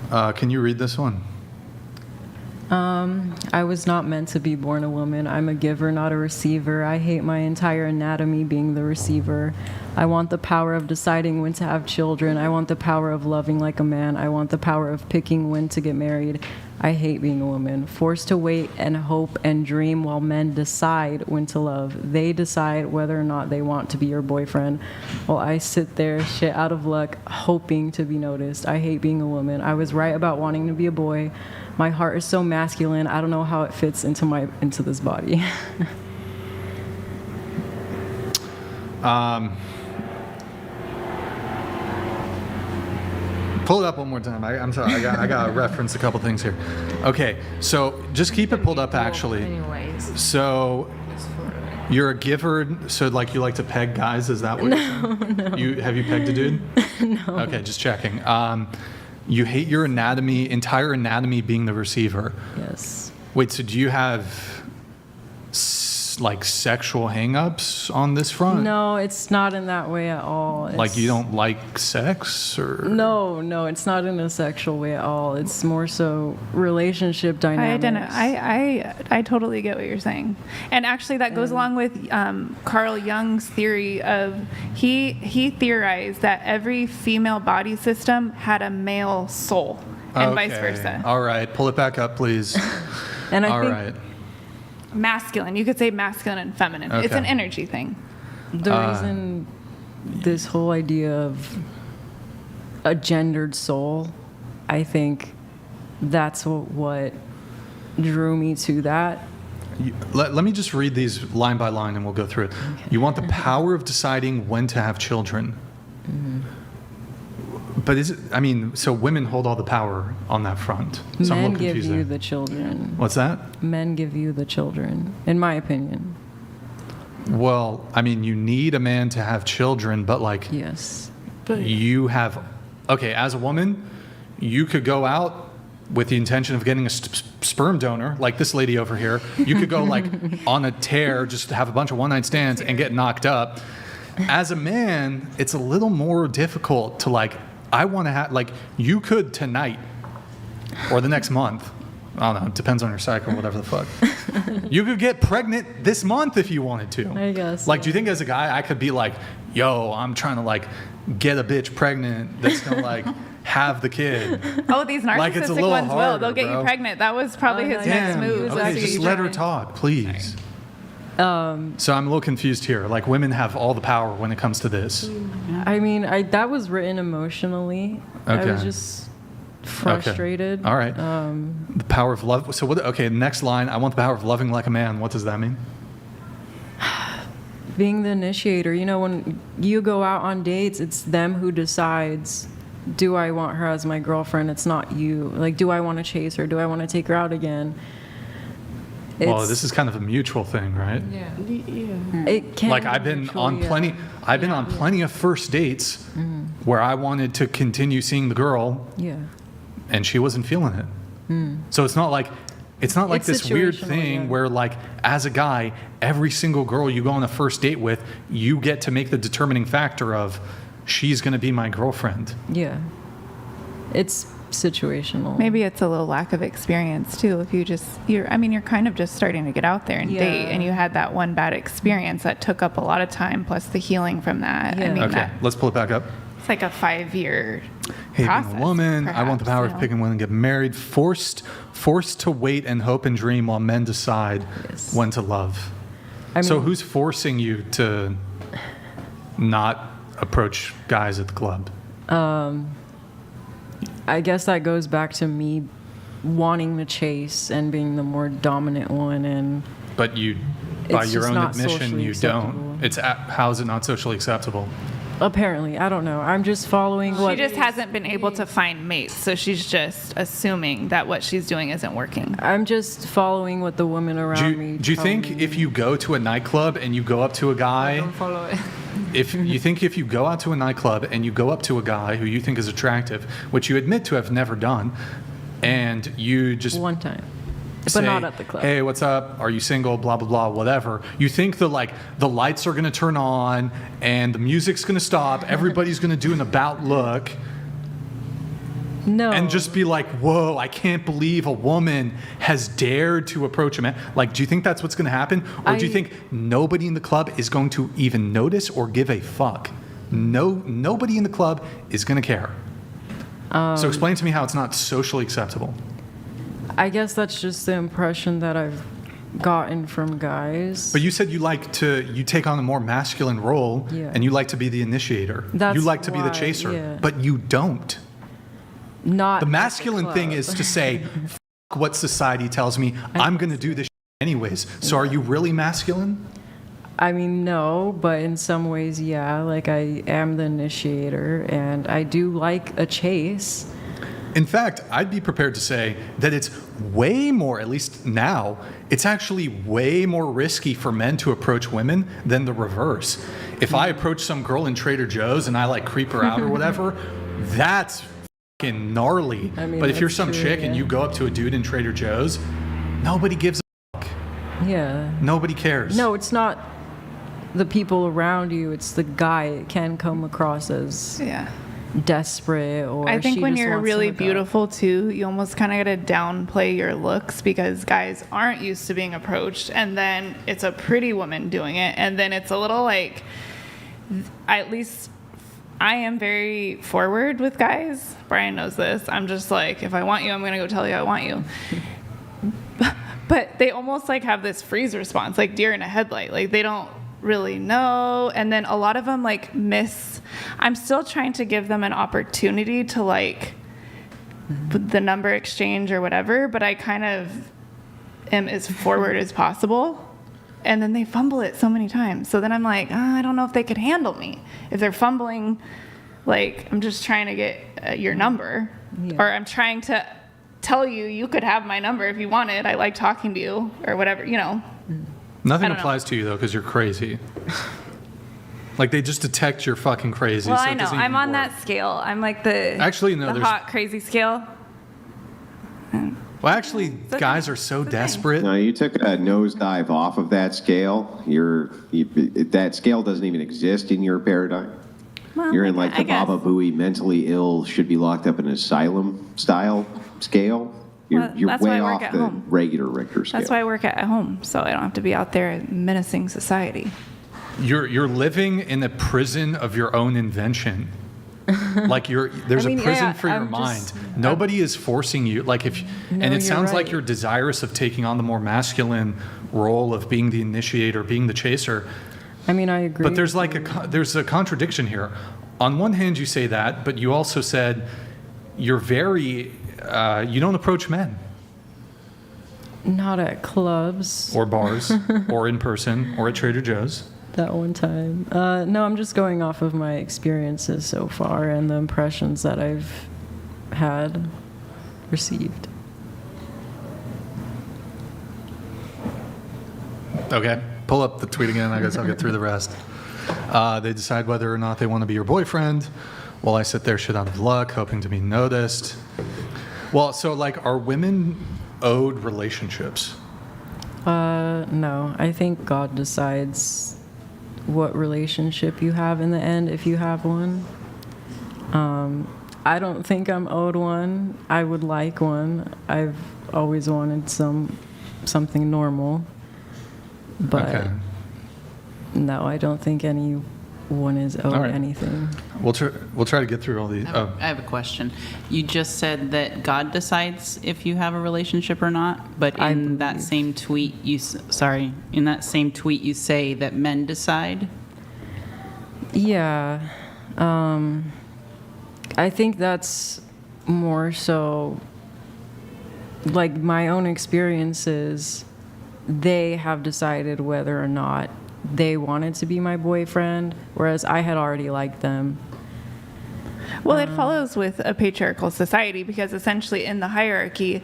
Can you read this one? I was not meant to be born a woman. I'm a giver, not a receiver. I hate my entire anatomy being the receiver. I want the power of deciding when to have children. I want the power of loving like a man. I want the power of picking when to get married. I hate being a woman. Forced to wait and hope and dream while men decide when to love. They decide whether or not they want to be your boyfriend, while I sit there, shit out of luck, hoping to be noticed. I hate being a woman. I was right about wanting to be a boy. My heart is so masculine. I don't know how it fits into this body. Pull it up one more time. I'm sorry. I got to reference a couple things here. Okay, so just keep it pulled up. Actually, anyways. So you're a giver. So like you like to peg guys? Is that what? No. Have you pegged a dude? No. Okay, just checking. You hate your entire anatomy being the receiver. Yes. Wait, so do you have like sexual hang-ups on this front? No, it's not in that way at all. Like you don't like sex or? No, it's not in a sexual way at all. It's more so relationship dynamics. I totally get what you're saying. And actually that goes along with Carl Jung's theory of, he theorized that every female body system had a male soul and vice versa. All right, pull it back up, please. And I All think right. Masculine. You could say masculine and feminine. Okay. It's an energy thing. the reason this whole idea of a gendered soul, I think that's what drew me to that. Let me just read these line by line and we'll go through it. Okay. You want the power of deciding when to have children. Mm-hmm. But so women hold all the power on that front. So Men give you the children. What's that? Men give you the children, in my opinion. Well, you need a man to have children, but like, yes, you have, okay, as a woman, you could go out with the intention of getting a sperm donor, like this lady over here. You could go like on a tear, just have a bunch of one-night stands and get knocked up. As a man, it's a little more difficult to like, I want to have, like, you could tonight or the next month. I don't know. It depends on your cycle, whatever the fuck. You could get pregnant this month if you wanted to. I guess. Like, do you think as a guy I could be like, yo, I'm trying to like get a bitch pregnant that's gonna like have the kid? Oh, these narcissistic like, it's a little ones harder, will. They'll get bro. you pregnant. That was probably his next move. Okay, just let her talk, please. So I'm a little confused here. Like, women have all the power when it comes to this. That was written emotionally. Okay. I was just frustrated. Okay. All right. The power of love. So what? Okay, next line. I want the power of loving like a man. What does that mean? Being the initiator. When you go out on dates, it's them who decides, do I want her as my girlfriend? It's not you. Like, do I want to chase her? Do I want to take her out again? Well, this is kind of a mutual thing, right? Yeah. It can. Like, I've been on plenty. I've been on plenty of first dates where I wanted to continue seeing the girl. Yeah. And she wasn't feeling it. So it's not like this weird thing where, like, as a guy, every single girl you go on a first date with, you get to make the determining factor of, she's going to be my girlfriend. Yeah. It's situational. Maybe it's a little lack of experience too. If you're kind of just starting to get out there and date, and you had that one bad experience that took up a lot of time, plus the healing from that. Yeah. Okay, let's pull it back up. It's like a 5-year Hey, process. being a woman, perhaps, I want the power of picking when to get married. Forced to wait and hope and dream while men decide when to love. So who's forcing you to not approach guys at the club? I guess that goes back to me wanting to chase and being the more dominant one, but you, by your own admission, you acceptable. don't. How is it not socially acceptable? Apparently, I don't know. I'm just following what... She just hasn't been able to find mates, so she's just assuming that what she's doing isn't working. I'm just following what the women around me Do you think me. if you go to a nightclub and you go up to a guy... Don't follow it. If you go out to a nightclub and you go up to a guy who you think is attractive, which you admit to have never done, and you just... One time. Say, but not at the club. Hey, what's up? Are you single? Blah, blah, blah, whatever. You think the lights are going to turn on and the music's going to stop. Everybody's going to do an about look. No. and just be like, whoa, I can't believe a woman has dared to approach a man. Like, do you think that's what's going to happen? Or do you think nobody in the club is going to even notice or give a fuck? Nobody in the club is going to care. So explain to me how it's not socially acceptable. I guess that's just the impression that I've gotten from guys. But you said you take on a more masculine role, Yeah. and you like to be the initiator. That's you like to be the why, chaser, yeah. but you don't. Not The at masculine thing club. is to say, F what society tells me, I'm going to do this anyways. So are you really masculine? I mean, no, but in some ways, yeah. Like, I am the initiator, and I do like a chase. In fact, I'd be prepared to say that it's way more, at least now, it's actually way more risky for men to approach women than the reverse. If I approach some girl in Trader Joe's and I like creep her out or whatever, that's fucking gnarly. I mean, but if you're that's some true, chick and yeah. you go up to a dude in Trader Joe's, nobody gives a Yeah. nobody cares. No, it's not the people around you, it's the guy. It can come across as Yeah. desperate, or I think she when just you're wants to really hook up. beautiful too, you almost kind of got to downplay your looks because guys aren't used to being approached, and then it's a pretty woman doing it, and then it's a little like, at least I am very forward with guys. Brian knows this. I'm just like, if I want you, I'm gonna go tell you I want you. But they almost like have this freeze response, like deer in a headlight. Like they don't really know, and then a lot of them like miss. I'm still trying to give them an opportunity to like the number exchange or whatever, but I kind of am as forward as possible, and then they fumble it so many times. So then I'm like, I don't know if they could handle me if they're fumbling. Like, I'm just trying to get your number, Yeah. or I'm trying to tell you you could have my number if you wanted. I like talking to you or whatever, you know. Nothing I don't applies to you though, because you're crazy. Like they just detect you're fucking crazy. Well, so I it know. doesn't I'm even on work. that scale. I'm like the Actually, no, the there's- hot crazy scale. Well, actually, guys are so desperate. No, you took a nosedive off of that scale. That scale doesn't even exist in your paradigm. Well, You're in like I the guess. Baba Booey mentally ill should be locked up in an asylum style scale. You're, Well, you're that's why way I work off at the home. regular Richter scale. That's why I work at home, so I don't have to be out there menacing society. You're living in a prison of your own invention. Like there's I mean, a prison yeah, for your I'm mind. just- Nobody is forcing you. Like if, No, and it you're sounds like right. you're desirous of taking on the more masculine role of being the initiator, being the chaser. I mean, I agree. But there's with like you. there's a contradiction here. On one hand, you say that, but you also said you're very you don't approach men Not at clubs. or bars or in person or at Trader Joe's. That one time. No, I'm just going off of my experiences so far and the impressions that I've received. Okay, pull up the tweet again. I guess I'll get through the rest. They decide whether or not they want to be your boyfriend. While I sit there shit out of luck, hoping to be noticed. Well, so like, are women owed relationships? No, I think God decides what relationship you have in the end, if you have one. I don't think I'm owed one. I would like one. I've always wanted something normal. But Okay. no, I don't think anyone is owed All right. anything. We'll try to get through all these. Oh, I have a question. You just said that God decides if you have a relationship or not, but I in that believe. same tweet, in that same tweet, you say that men decide. Yeah. I think that's more so like my own experiences. They have decided whether or not they wanted to be my boyfriend, whereas I had already liked them. Well, it follows with a patriarchal society because essentially in the hierarchy,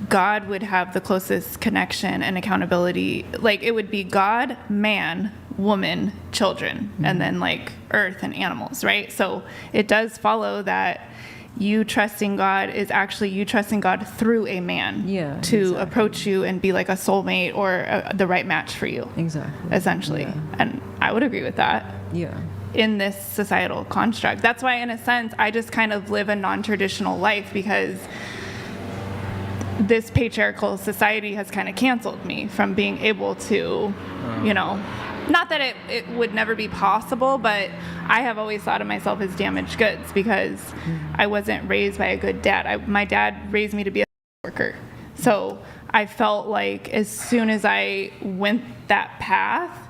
God would have the closest connection and accountability. Like it would be God, man, woman, children, and then like earth and animals, right? So it does follow that you trusting God is actually you trusting God through a man Yeah, to exactly. approach you and be like a soulmate or the right match for you, Exactly. essentially. Yeah. And I would agree with that. Yeah. in this societal construct. That's why, in a sense, I just kind of live a non-traditional life, because this patriarchal society has kind of canceled me from being able to, not that it would never be possible, but I have always thought of myself as damaged goods because I wasn't raised by a good dad. My dad raised me to be a worker. So I felt like as soon as I went that path,